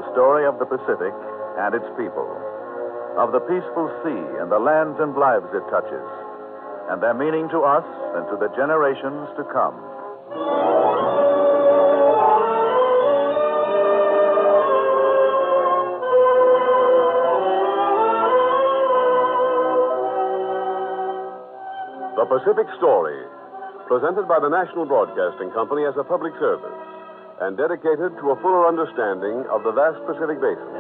the story of the Pacific and its people, of the peaceful sea and the lands and lives it touches, and their meaning to us and to the generations to come. The Pacific Story, presented by the National Broadcasting Company as a public service and dedicated to a fuller understanding of the vast Pacific Basin.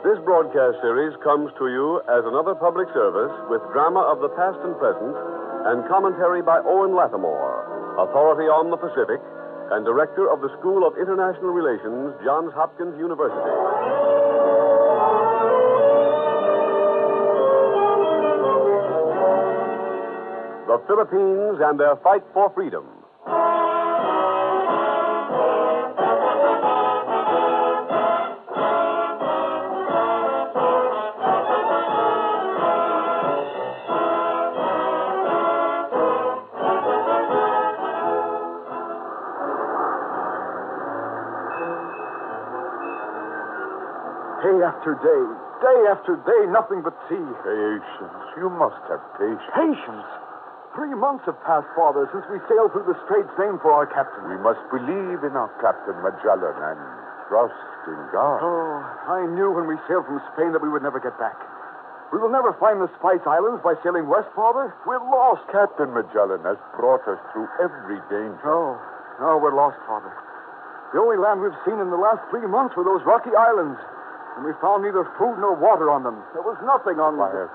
This broadcast series comes to you as another public service with drama of the past and present and commentary by Owen Lattimore, authority on the Pacific and director of the School of International Relations, Johns Hopkins University. The Philippines and their fight for freedom. Day after day, nothing but sea. Patience. You must have patience. Patience? 3 months have passed, Father, since we sailed through the straits named for our captain. We must believe in our Captain Magellan and trust in God. Oh, I knew when we sailed from Spain that we would never get back. We will never find the Spice Islands by sailing west, Father. We're lost. Captain Magellan has brought us through every danger. No, we're lost, Father. The only land we've seen in the last 3 months were those rocky islands. And we found neither food nor water on them. There was nothing on them. Quiet.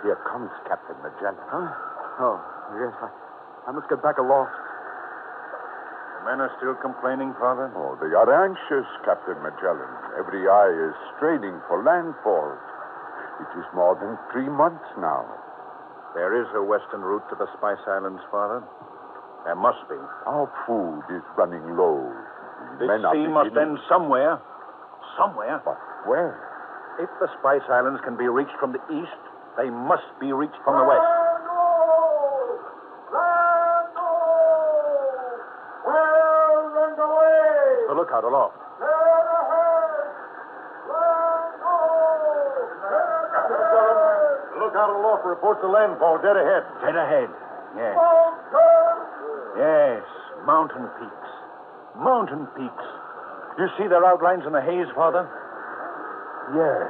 Here comes Captain Magellan. Huh? Oh, yes. I must get back aloft. The men are still complaining, Father? Oh, they are anxious, Captain Magellan. Every eye is straining for landfall. It is more than 3 months now. There is a western route to the Spice Islands, Father. There must be. Our food is running low. The sea must end somewhere. Somewhere. But where? If the Spice Islands can be reached from the east, they must be reached from the west. The lookout aloft. The lookout aloft reports the landfall dead ahead. Dead ahead. Yes. Yes. Mountain peaks. Mountain peaks. You see their outlines in the haze, Father? Yes.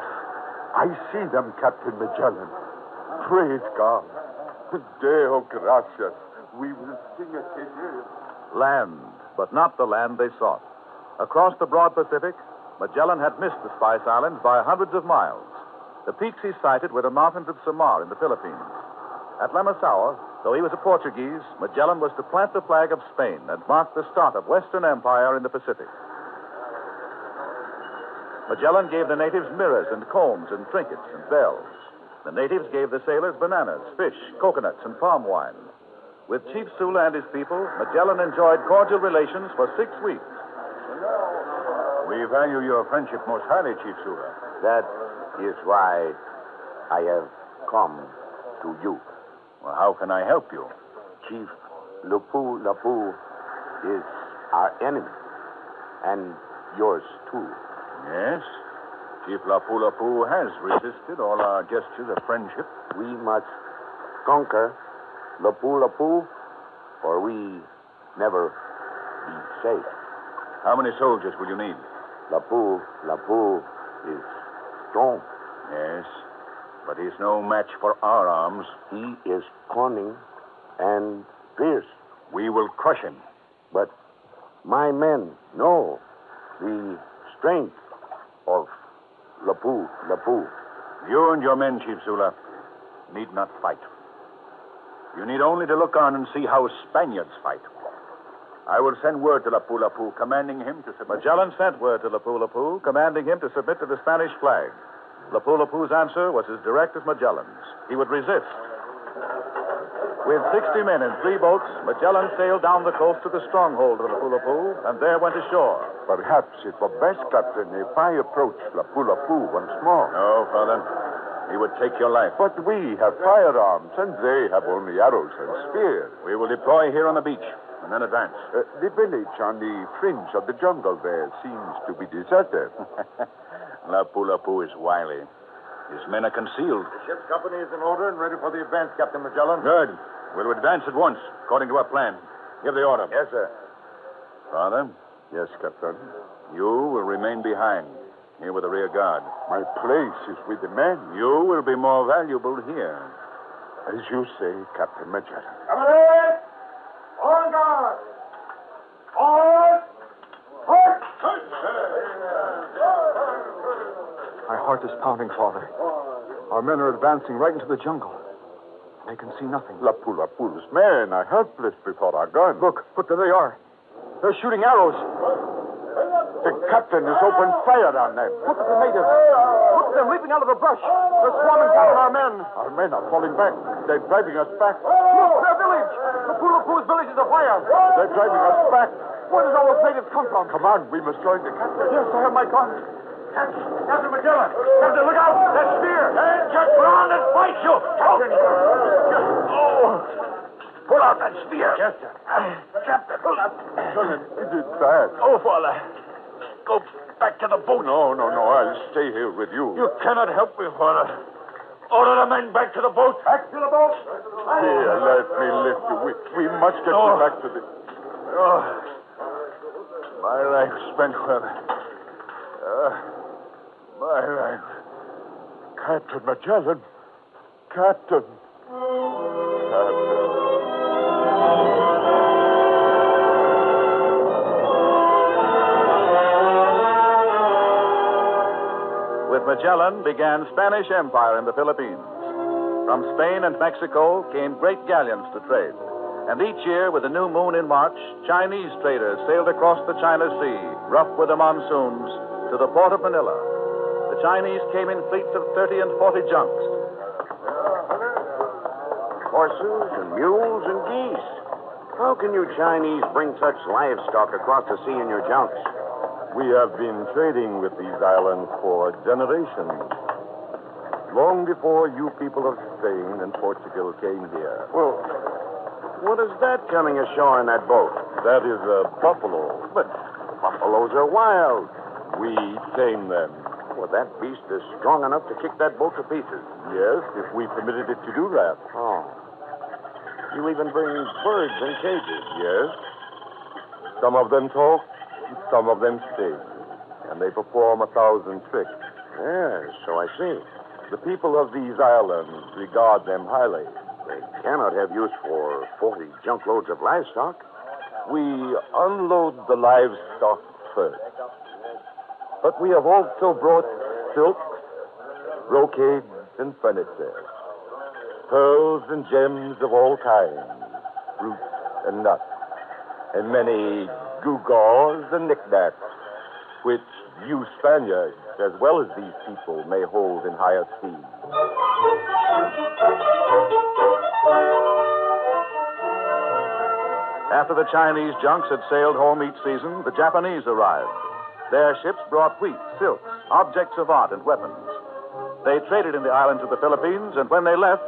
I see them, Captain Magellan. Praise God. Deo gracias. We will sing a Te Deum. Land, but not the land they sought. Across the broad Pacific, Magellan had missed the Spice Islands by hundreds of miles. The peaks he sighted were the mountains of Samar in the Philippines. At Limassol, though he was a Portuguese, Magellan was to plant the flag of Spain and mark the start of Western Empire in the Pacific. Magellan gave the natives mirrors and combs and trinkets and bells. The natives gave the sailors bananas, fish, coconuts, and palm wine. With Chief Sula and his people, Magellan enjoyed cordial relations for 6 weeks. We value your friendship most highly, Chief Sula. That is why I have come to you. Well, how can I help you? Chief Lapu is our enemy, and yours too. Yes. Chief Lapu has resisted all our gestures of friendship. We must conquer Lapu, or we never be safe. How many soldiers will you need? Lapu is strong. Yes, but he's no match for our arms. He is cunning and fierce. We will crush him. But my men know the strength of Lapu. You and your men, Chief Sula, need not fight. You need only to look on and see how Spaniards fight. I will send word to Lapu, commanding him to submit. Magellan sent word to Lapu, commanding him to submit to the Spanish flag. Lapu's answer was as direct as Magellan's. He would resist. With 60 men in 3 boats, Magellan sailed down the coast to the stronghold of Lapu, and there went ashore. Perhaps it were best, Captain, if I approach Lapu once more. No, Father. He would take your life. But we have firearms, and they have only arrows and spears. We will deploy here on the beach. and then advance. The village on the fringe of the jungle there seems to be deserted. Lapu-Lapu is wily. His men are concealed. The ship's company is in order and ready for the advance, Captain Magellan. Good. We'll advance at once, according to our plan. Give the order. Yes, sir. Father, Yes, Captain. you will remain behind, here with the rear guard. My place is with the men. You will be more valuable here. As you say, Captain Magellan. Cavalry! On guard! On! My heart is pounding, Father. Our men are advancing right into the jungle. They can see nothing. Lapu-Lapu's men are helpless before our guns. Look, there they are. They're shooting arrows. The captain has opened fire on them. Look at the natives. Look at them leaping out of the brush. They're swarming down on our men. Our men are falling back. They're driving us back. Look, their village. The Pulapu's village is afire. They're driving us back. Where does all those natives come from? Come on, we must join the captain. Yes, I have my gun. Captain Magellan! Captain, look out! That spear! Just run and fight you! Captain! Pull out that spear! Yes, sir. Captain, pull out. Lieutenant, it is bad. Oh, Father. Go back to the boat. No. I'll stay here with you. You cannot help me, Father. Order the men back to the boat. Back to the boat. Here, let me lift you. We must get you back to the... Oh, my life spent well. My life. Captain Magellan. Captain. With Magellan began Spanish Empire in the Philippines. From Spain and Mexico came great galleons to trade. And each year, with the new moon in March, Chinese traders sailed across the China Sea, rough with the monsoons, to the port of Manila. The Chinese came in fleets of 30 and 40 junks. Horses and mules and geese. How can you Chinese bring such livestock across the sea in your junks? We have been trading with these islands for generations. Long before you people of Spain and Portugal came here. Well, what is that coming ashore in that boat? That is a buffalo. But buffaloes are wild. We tame them. Well, that beast is strong enough to kick that boat to pieces. Yes, if we permitted it to do that. Oh. You even bring birds in cages. Yes. Some of them talk, some of them sing. And they perform 1,000 tricks. Yes, so I see. The people of these islands regard them highly. They cannot have use for 40 junk loads of livestock. We unload the livestock first. But we have also brought silks, brocades, and furniture, pearls and gems of all kinds, fruits and nuts, and many gewgaws and knickknacks, which you Spaniards, as well as these people, may hold in high esteem. After the Chinese junks had sailed home each season, the Japanese arrived. Their ships brought wheat, silks, objects of art, and weapons. They traded in the islands of the Philippines, and when they left...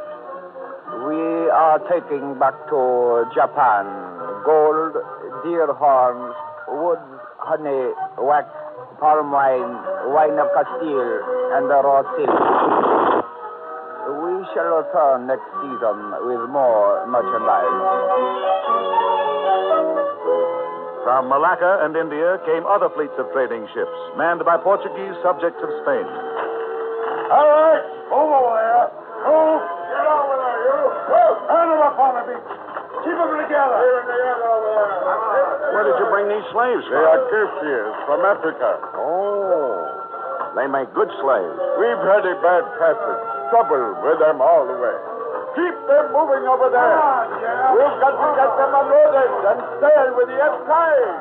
We are taking back to Japan gold, deer horns, wood, honey, wax, palm wine, wine of Castile, and the raw silk. We shall return next season with more merchandise. From Malacca and India came other fleets of trading ships, manned by Portuguese subjects of Spain. All right, move over there. Move. Get over there, you. Move. Hand them up on the beach. Keep them together. Where did you bring these slaves They from? are Kaffirs from Africa. Oh, they make good slaves. We've had a bad passage. Trouble with them all the way. Keep them moving over there. We've got to get them unloaded and sail with the ebb tide.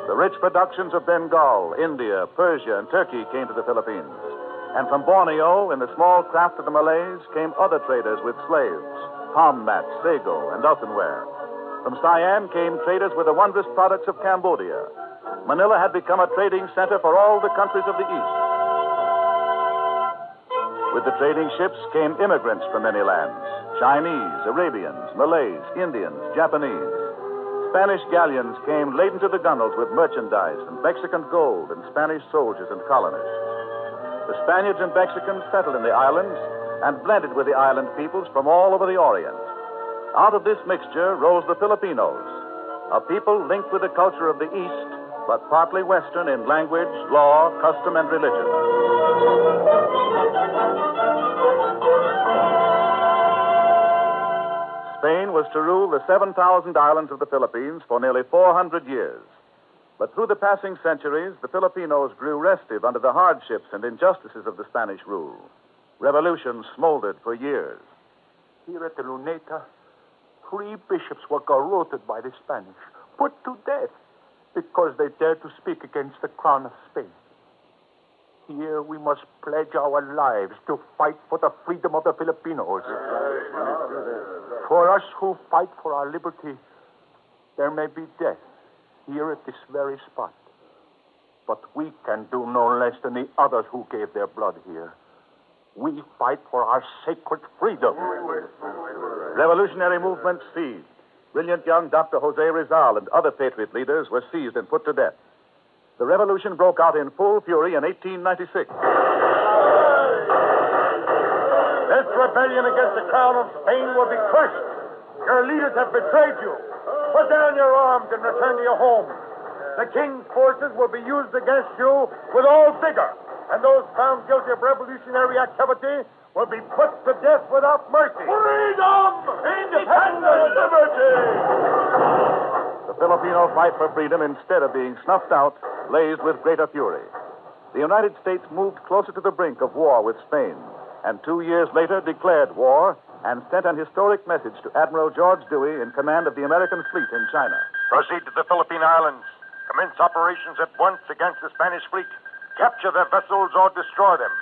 The rich productions of Bengal, India, Persia, and Turkey came to the Philippines. And from Borneo, in the small craft of the Malays, came other traders with slaves, palm mats, sago, and earthenware. From Siam came traders with the wondrous products of Cambodia. Manila had become a trading center for all the countries of the East. With the trading ships came immigrants from many lands: Chinese, Arabians, Malays, Indians, Japanese. Spanish galleons came laden to the gunwales with merchandise and Mexican gold and Spanish soldiers and colonists. The Spaniards and Mexicans settled in the islands and blended with the island peoples from all over the Orient. Out of this mixture rose the Filipinos, a people linked with the culture of the East, but partly Western in language, law, custom, and religion. Spain was to rule the 7,000 islands of the Philippines for nearly 400 years. But through the passing centuries, the Filipinos grew restive under the hardships and injustices of the Spanish rule. Revolutions smoldered for years. Here at the Luneta, 3 bishops were garroted by the Spanish, put to death, because they dared to speak against the crown of Spain. Here we must pledge our lives to fight for the freedom of the Filipinos. For us who fight for our liberty, there may be death here at this very spot. But we can do no less than the others who gave their blood here. We fight for our sacred freedom. Revolutionary movements seized. Brilliant young Dr. Jose Rizal and other patriot leaders were seized and put to death. The revolution broke out in full fury in 1896. This rebellion against the crown of Spain will be crushed. Your leaders have betrayed you. Put down your arms and return to your homes. The king's forces will be used against you with all vigor, and those found guilty of revolutionary activity will be put to death without mercy. Freedom! Independence! Liberty! The Filipino fight for freedom, instead of being snuffed out, blazed with greater fury. The United States moved closer to the brink of war with Spain, and 2 years later declared war and sent an historic message to Admiral George Dewey in command of the American fleet in China. Proceed to the Philippine Islands. Commence operations at once against the Spanish fleet. Capture their vessels or destroy them.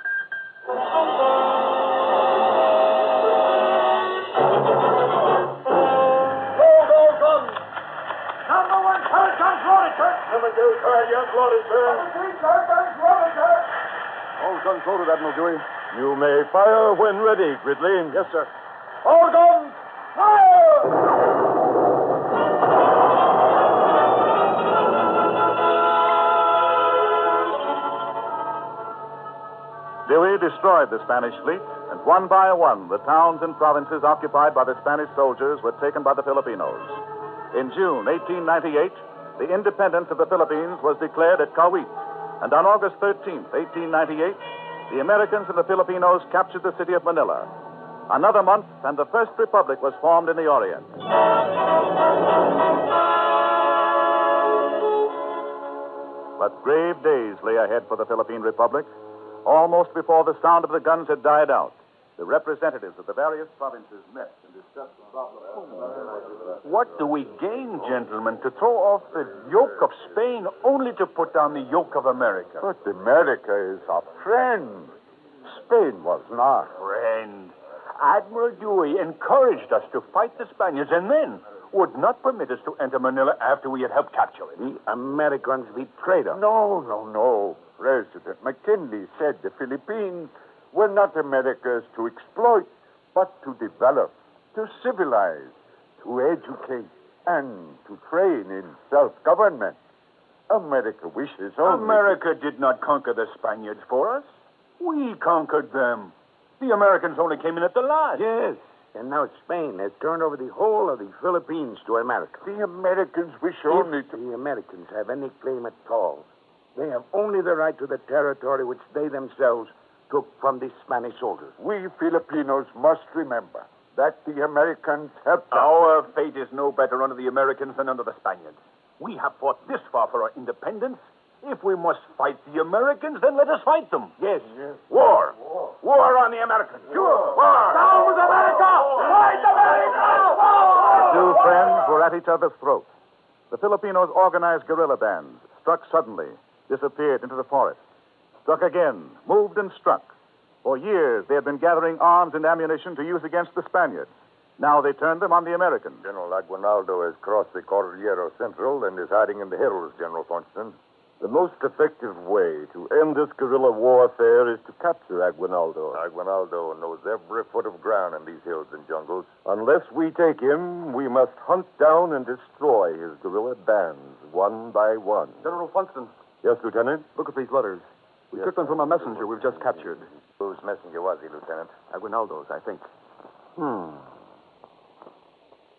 All guns loaded, Admiral Dewey. You may fire when ready, Gridley. Yes, sir. All guns, fire! Dewey destroyed the Spanish fleet, and one by one, the towns and provinces occupied by the Spanish soldiers were taken by the Filipinos. In June 1898, the independence of the Philippines was declared at Cavite, and on August 13, 1898, the Americans and the Filipinos captured the city of Manila. Another month, and the first republic was formed in the Orient. But grave days lay ahead for the Philippine Republic. Almost before the sound of the guns had died out, the representatives of the various provinces met and discussed the problem. What do we gain, gentlemen, to throw off the yoke of Spain only to put down the yoke of America? But America is our friend. Spain was not. Friend, Admiral Dewey encouraged us to fight the Spaniards and then would not permit us to enter Manila after we had helped capture it. The Americans betrayed us. No. President McKinley said the Philippines were not America's to exploit, but to develop, to civilize, to educate, and to train in self-government. America wishes only... America did not conquer the Spaniards for us. We conquered them. The Americans only came in at the last. Yes. And now Spain has turned over the whole of the Philippines to America. The Americans wish only If to... the Americans have any claim at all, they have only the right to the territory which they themselves took from the Spanish soldiers. We Filipinos must remember that the Americans helped us. Our fate is no better under the Americans than under the Spaniards. We have fought this far for our independence. If we must fight the Americans, then let us fight them. Yes. War. War on the Americans. Sure. War. Down with America! Fight America! The two friends were at each other's throats. The Filipinos organized guerrilla bands, struck suddenly, disappeared into the forest, struck again, moved and struck. For years, they had been gathering arms and ammunition to use against the Spaniards. Now they turned them on the Americans. General Aguinaldo has crossed the Cordillera Central and is hiding in the hills, General Thornton. The most effective way to end this guerrilla warfare is to capture Aguinaldo. Aguinaldo knows every foot of ground in these hills and jungles. Unless we take him, we must hunt down and destroy his guerrilla bands, one by one. General Funston, Yes, Lieutenant? look at these letters. We took them from a messenger we've just captured. Whose messenger was he, Lieutenant? Aguinaldo's, I think.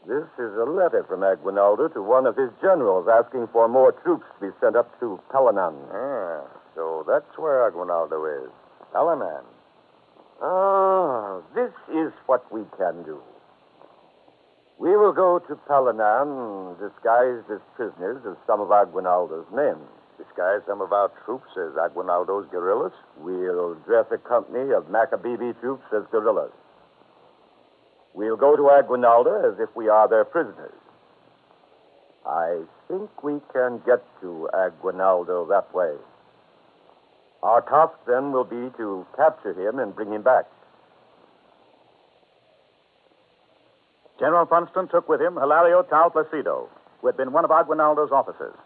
This is a letter from Aguinaldo to one of his generals asking for more troops to be sent up to Palanan. Ah, so that's where Aguinaldo is. Alanan. This is what we can do. We will go to Palanan disguised as prisoners of some of Aguinaldo's men. Disguise some of our troops as Aguinaldo's guerrillas? We'll dress a company of Macabebe troops as guerrillas. We'll go to Aguinaldo as if we are their prisoners. I think we can get to Aguinaldo that way. Our task then will be to capture him and bring him back. General Funston took with him Hilario Tal Placido, who had been one of Aguinaldo's officers.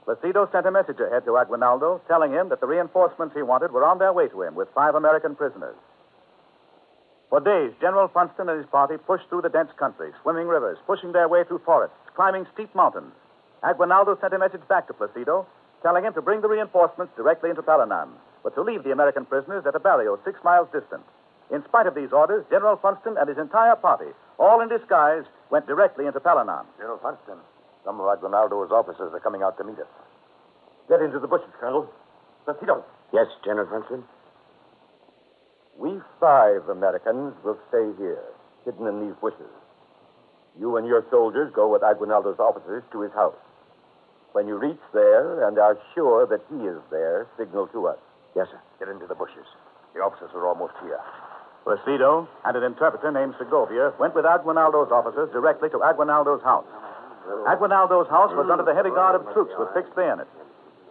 Placido sent a message ahead to Aguinaldo telling him that the reinforcements he wanted were on their way to him with 5 American prisoners. For days, General Funston and his party pushed through the dense country, swimming rivers, pushing their way through forests, climbing steep mountains. Aguinaldo sent a message back to Placido, telling him to bring the reinforcements directly into Palanan, but to leave the American prisoners at a barrio 6 miles distant. In spite of these orders, General Funston and his entire party, all in disguise, went directly into Palanan. General Funston, some of Aguinaldo's officers are coming out to meet us. Get into the bushes, Colonel. Placido. Yes, General Funston. We 5 Americans will stay here, hidden in these bushes. You and your soldiers go with Aguinaldo's officers to his house. When you reach there and are sure that he is there, signal to us. Yes, sir. Get into the bushes. The officers are almost here. Placido and an interpreter named Segovia went with Aguinaldo's officers directly to Aguinaldo's house. Aguinaldo's house was under the heavy guard of troops with fixed bayonets.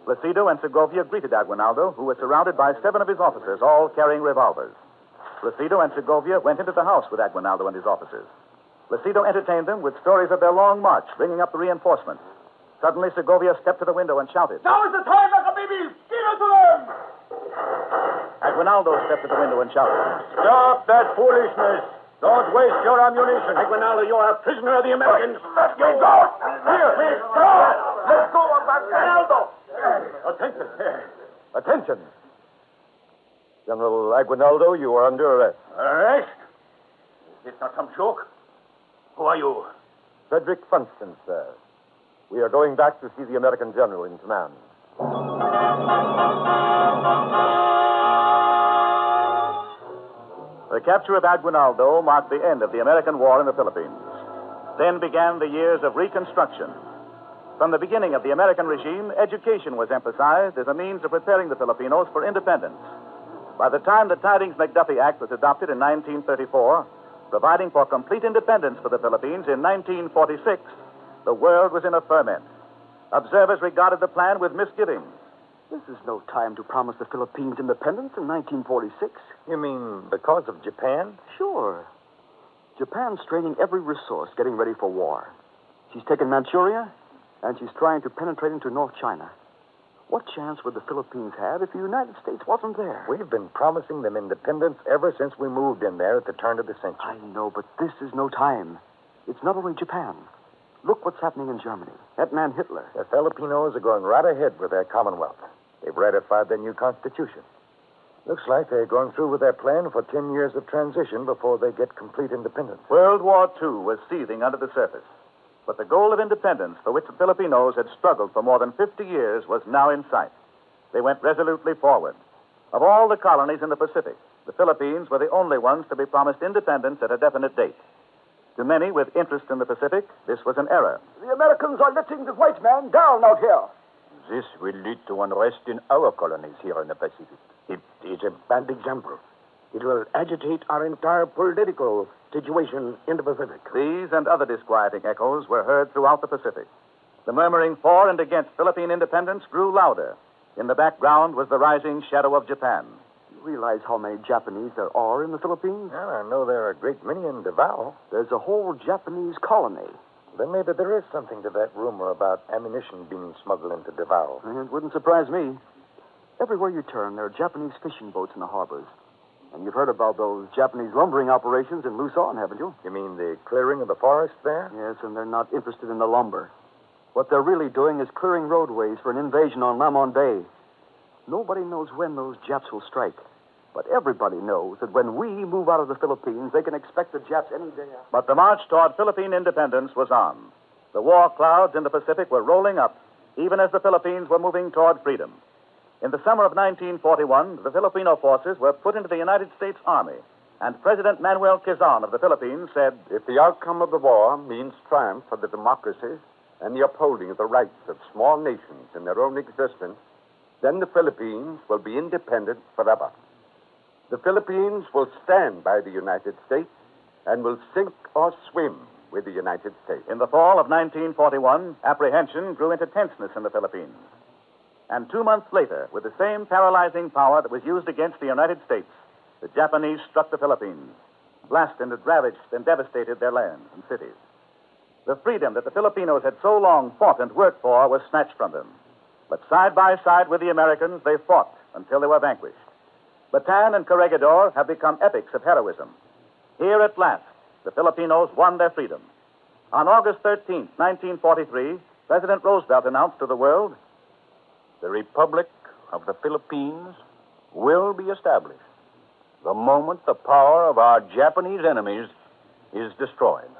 Placido and Segovia greeted Aguinaldo, who was surrounded by 7 of his officers, all carrying revolvers. Placido and Segovia went into the house with Aguinaldo and his officers. Placido entertained them with stories of their long march, bringing up the reinforcements. Suddenly, Segovia stepped to the window and shouted, Now is the time, Macabebe! Give it to them! Aguinaldo stepped to the window and shouted, Stop that foolishness! Don't waste your ammunition. Aguinaldo, you're a prisoner of the Americans. Let go! Here! Let go of Aguinaldo! Attention. Attention. General Aguinaldo, you are under arrest. Arrest? Is this not some joke? Who are you? Frederick Funston, sir. We are going back to see the American general in command. The capture of Aguinaldo marked the end of the American war in the Philippines. Then began the years of reconstruction. From the beginning of the American regime, education was emphasized as a means of preparing the Filipinos for independence. By the time the Tidings-McDuffie Act was adopted in 1934, providing for complete independence for the Philippines in 1946, the world was in a ferment. Observers regarded the plan with misgivings. This is no time to promise the Philippines independence in 1946. You mean because of Japan? Sure. Japan's straining every resource, getting ready for war. She's taken Manchuria, and she's trying to penetrate into North China. What chance would the Philippines have if the United States wasn't there? We've been promising them independence ever since we moved in there at the turn of the century. I know, but this is no time. It's not only Japan. Look what's happening in Germany. That man Hitler. The Filipinos are going right ahead with their Commonwealth. They've ratified their new constitution. Looks like they're going through with their plan for 10 years of transition before they get complete independence. World War II was seething under the surface. But the goal of independence, for which the Filipinos had struggled for more than 50 years, was now in sight. They went resolutely forward. Of all the colonies in the Pacific, the Philippines were the only ones to be promised independence at a definite date. To many with interest in the Pacific, this was an error. The Americans are letting the white man down out here. This will lead to unrest in our colonies here in the Pacific. It is a bad example. It will agitate our entire political situation in the Pacific. These and other disquieting echoes were heard throughout the Pacific. The murmuring for and against Philippine independence grew louder. In the background was the rising shadow of Japan. You realize how many Japanese there are in the Philippines? Well, I know there are a great many in Davao. There's a whole Japanese colony. Then maybe there is something to that rumor about ammunition being smuggled into Davao. It wouldn't surprise me. Everywhere you turn, there are Japanese fishing boats in the harbors. And you've heard about those Japanese lumbering operations in Luce, haven't you? You mean the clearing of the forest there? Yes, and they're not interested in the lumber. What they're really doing is clearing roadways for an invasion on Lamon Bay. Nobody knows when those Japs will strike. But everybody knows that when we move out of the Philippines, they can expect the Japs any day after. But the march toward Philippine independence was on. The war clouds in the Pacific were rolling up, even as the Philippines were moving toward freedom. In the summer of 1941, the Filipino forces were put into the United States Army, and President Manuel Quezon of the Philippines said, "If the outcome of the war means triumph for the democracy and the upholding of the rights of small nations in their own existence, then the Philippines will be independent forever. The Philippines will stand by the United States and will sink or swim with the United States." In the fall of 1941, apprehension grew into tenseness in the Philippines. And 2 months later, with the same paralyzing power that was used against the United States, the Japanese struck the Philippines, blasted and ravaged and devastated their lands and cities. The freedom that the Filipinos had so long fought and worked for was snatched from them. But side by side with the Americans, they fought until they were vanquished. Bataan and Corregidor have become epics of heroism. Here at last, the Filipinos won their freedom. On August 13, 1943, President Roosevelt announced to the world, "The Republic of the Philippines will be established the moment the power of our Japanese enemies is destroyed."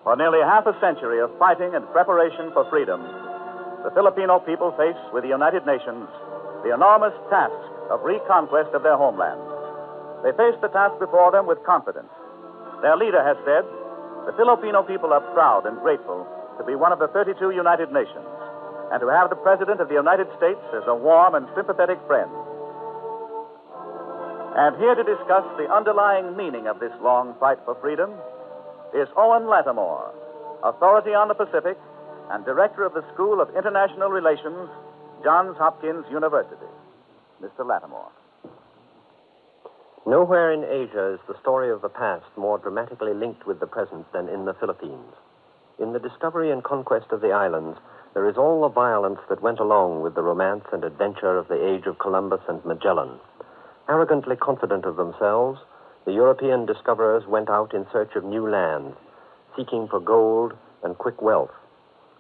For nearly half a century of fighting and preparation for freedom, the Filipino people face with the United Nations the enormous task of reconquest of their homeland. They face the task before them with confidence. Their leader has said, "The Filipino people are proud and grateful to be one of the 32 United Nations and to have the President of the United States as a warm and sympathetic friend." And here to discuss the underlying meaning of this long fight for freedom is Owen Lattimore, authority on the Pacific and director of the School of International Relations, Johns Hopkins University. Mr. Lattimore. Nowhere in Asia is the story of the past more dramatically linked with the present than in the Philippines. In the discovery and conquest of the islands, there is all the violence that went along with the romance and adventure of the age of Columbus and Magellan. Arrogantly confident of themselves, the European discoverers went out in search of new lands, seeking for gold and quick wealth.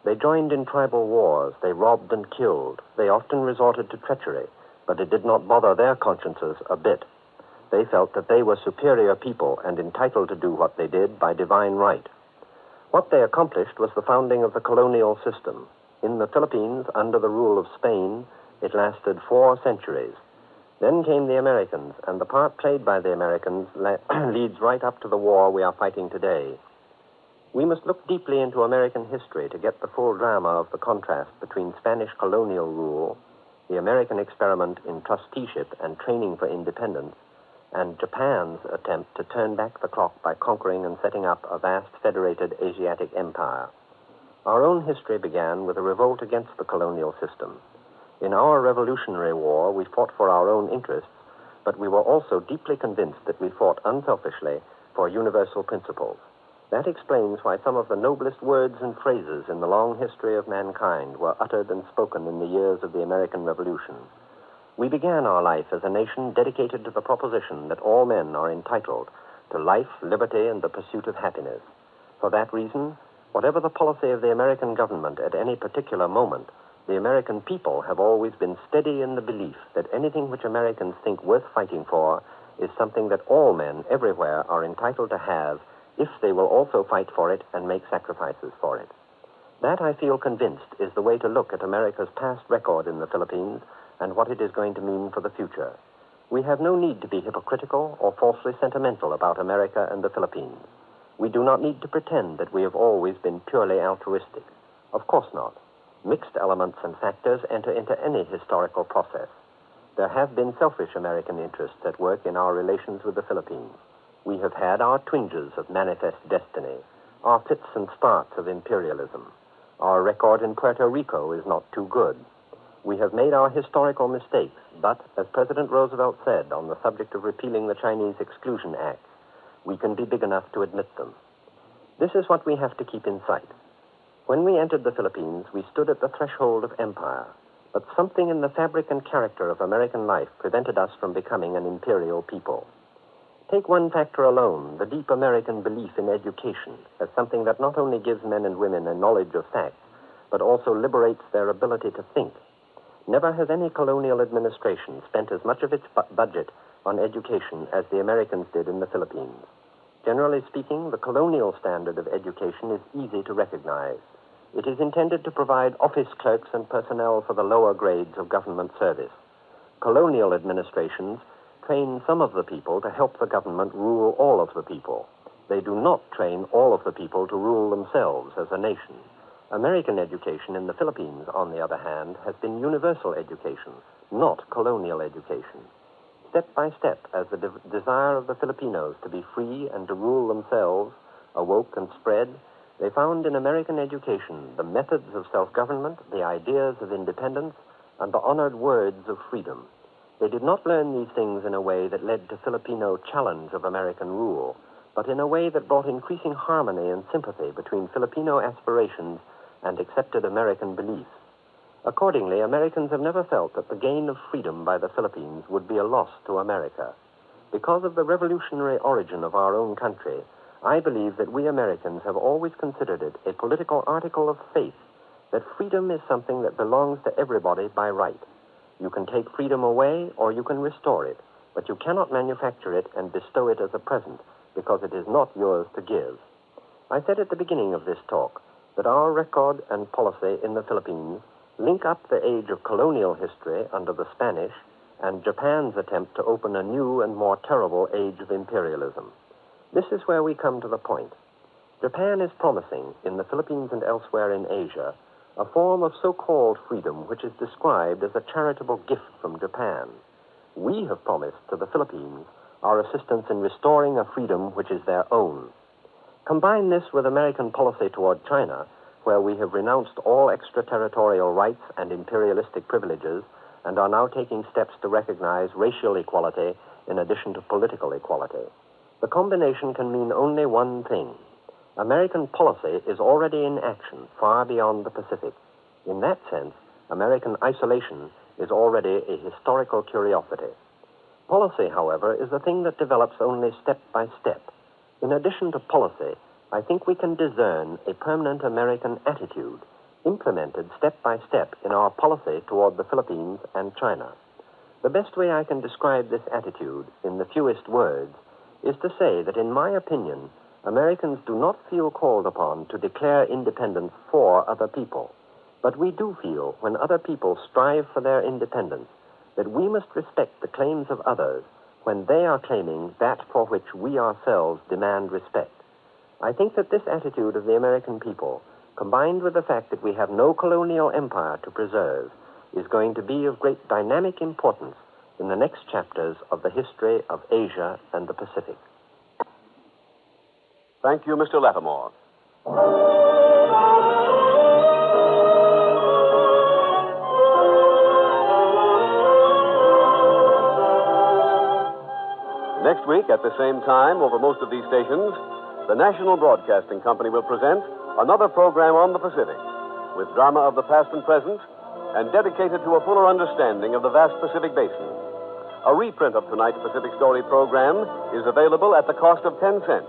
They joined in tribal wars, they robbed and killed, they often resorted to treachery, but it did not bother their consciences a bit. They felt that they were superior people and entitled to do what they did by divine right. What they accomplished was the founding of the colonial system. In the Philippines, under the rule of Spain, it lasted 4 centuries. Then came the Americans, and the part played by the Americans leads right up to the war we are fighting today. We must look deeply into American history to get the full drama of the contrast between Spanish colonial rule, the American experiment in trusteeship and training for independence, and Japan's attempt to turn back the clock by conquering and setting up a vast federated Asiatic empire. Our own history began with a revolt against the colonial system. In our Revolutionary War, we fought for our own interests, but we were also deeply convinced that we fought unselfishly for universal principles. That explains why some of the noblest words and phrases in the long history of mankind were uttered and spoken in the years of the American Revolution. We began our life as a nation dedicated to the proposition that all men are entitled to life, liberty, and the pursuit of happiness. For that reason, whatever the policy of the American government at any particular moment, the American people have always been steady in the belief that anything which Americans think worth fighting for is something that all men everywhere are entitled to have if they will also fight for it and make sacrifices for it. That, I feel convinced, is the way to look at America's past record in the Philippines and what it is going to mean for the future. We have no need to be hypocritical or falsely sentimental about America and the Philippines. We do not need to pretend that we have always been purely altruistic. Of course not. Mixed elements and factors enter into any historical process. There have been selfish American interests at work in our relations with the Philippines. We have had our twinges of manifest destiny, our fits and starts of imperialism. Our record in Puerto Rico is not too good. We have made our historical mistakes, but, as President Roosevelt said on the subject of repealing the Chinese Exclusion Act, we can be big enough to admit them. This is what we have to keep in sight. When we entered the Philippines, we stood at the threshold of empire, but something in the fabric and character of American life prevented us from becoming an imperial people. Take one factor alone, the deep American belief in education as something that not only gives men and women a knowledge of facts, but also liberates their ability to think. Never has any colonial administration spent as much of its budget on education as the Americans did in the Philippines. Generally speaking, the colonial standard of education is easy to recognize. It is intended to provide office clerks and personnel for the lower grades of government service. Colonial administrations train some of the people to help the government rule all of the people. They do not train all of the people to rule themselves as a nation. American education in the Philippines, on the other hand, has been universal education, not colonial education. Step by step, as the desire of the Filipinos to be free and to rule themselves awoke and spread, they found in American education the methods of self-government, the ideas of independence, and the honored words of freedom. They did not learn these things in a way that led to Filipino challenge of American rule, but in a way that brought increasing harmony and sympathy between Filipino aspirations and accepted American beliefs. Accordingly, Americans have never felt that the gain of freedom by the Philippines would be a loss to America. Because of the revolutionary origin of our own country, I believe that we Americans have always considered it a political article of faith that freedom is something that belongs to everybody by right. You can take freedom away or you can restore it, but you cannot manufacture it and bestow it as a present because it is not yours to give. I said at the beginning of this talk that our record and policy in the Philippines link up the age of colonial history under the Spanish and Japan's attempt to open a new and more terrible age of imperialism. This is where we come to the point. Japan is promising, in the Philippines and elsewhere in Asia, a form of so-called freedom which is described as a charitable gift from Japan. We have promised to the Philippines our assistance in restoring a freedom which is their own. Combine this with American policy toward China, where we have renounced all extraterritorial rights and imperialistic privileges and are now taking steps to recognize racial equality in addition to political equality. The combination can mean only one thing. American policy is already in action far beyond the Pacific. In that sense, American isolation is already a historical curiosity. Policy, however, is a thing that develops only step by step. In addition to policy, I think we can discern a permanent American attitude, implemented step by step in our policy toward the Philippines and China. The best way I can describe this attitude, in the fewest words, is to say that, in my opinion, Americans do not feel called upon to declare independence for other people. But we do feel, when other people strive for their independence, that we must respect the claims of others when they are claiming that for which we ourselves demand respect. I think that this attitude of the American people, combined with the fact that we have no colonial empire to preserve, is going to be of great dynamic importance in the next chapters of the history of Asia and the Pacific. Thank you, Mr. Lattimore. Next week, at the same time, over most of these stations, the National Broadcasting Company will present another program on the Pacific, with drama of the past and present, and dedicated to a fuller understanding of the vast Pacific Basin. A reprint of tonight's Pacific Story program is available at the cost of 10 cents.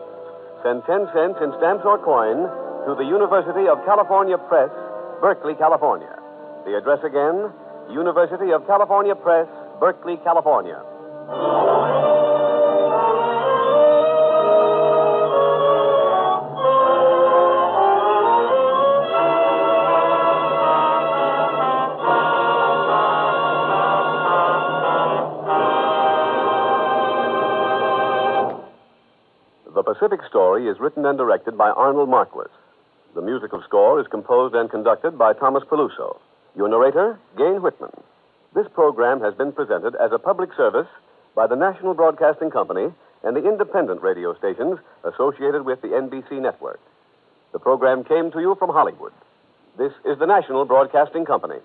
Send 10 cents in stamps or coin to the University of California Press, Berkeley, California. The address again, University of California Press, Berkeley, California. The Pacific Story is written and directed by Arnold Marquis. The musical score is composed and conducted by Thomas Peluso. Your narrator, Gayne Whitman. This program has been presented as a public service by the National Broadcasting Company and the independent radio stations associated with the NBC network. The program came to you from Hollywood. This is the National Broadcasting Company.